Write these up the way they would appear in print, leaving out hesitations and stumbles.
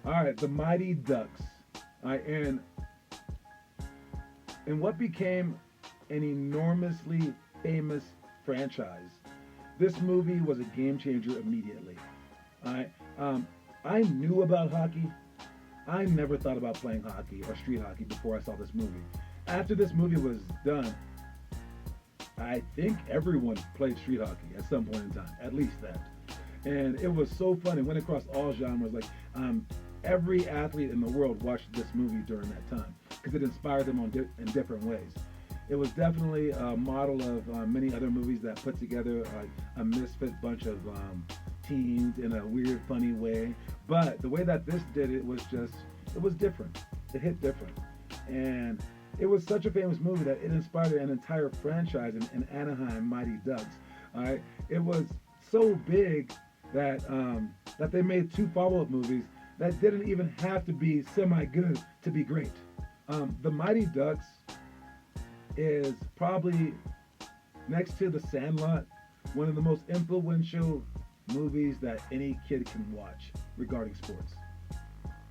All right, the Mighty Ducks. All right, and what became an enormously famous franchise. This movie was a game changer immediately. All right, I knew about hockey. I never thought about playing hockey or street hockey before I saw this movie. After this movie was done, I think everyone played street hockey at some point in time, at least that. And it was so fun. It went across all genres. Like every athlete in the world watched this movie during that time because it inspired them in different ways. It was definitely a model of many other movies that put together like a misfit bunch of teens in a weird, funny way. But the way that this did it was just, it was different. It hit different. And it was such a famous movie that it inspired an entire franchise in Anaheim Mighty Ducks. All right, it was so big that they made two follow-up movies that didn't even have to be semi-good to be great. The Mighty Ducks is probably next to The Sandlot one of the most influential movies that any kid can watch regarding sports.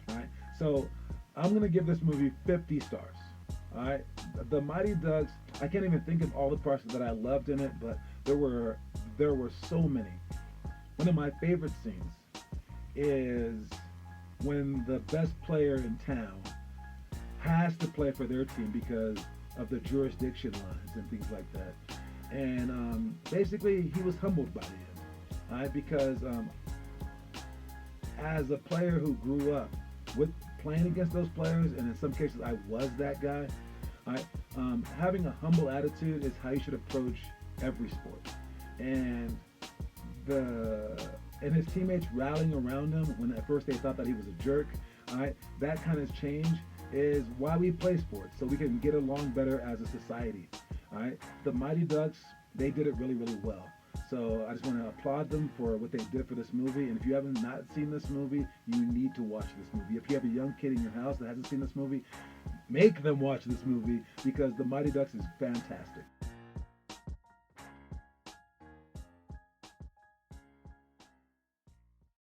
All right, so I'm gonna give this movie 50 stars. All right, the Mighty Ducks. I can't even think of all the parts that I loved in it, but there were so many. One of my favorite scenes is when the best player in town has to play for their team because of the jurisdiction lines and things like that. And basically, he was humbled by him, all right? Because as a player who grew up with playing against those players, and in some cases, I was that guy. All right, having a humble attitude is how you should approach every sport. And the and his teammates rallying around him when at first they thought that he was a jerk. All right, that kind of change is why we play sports, so we can get along better as a society. All right, the Mighty Ducks, they did it really, really well. So I just want to applaud them for what they did for this movie. And if you haven't not seen this movie, you need to watch this movie. If you have a young kid in your house that hasn't seen this movie, make them watch this movie because The Mighty Ducks is fantastic.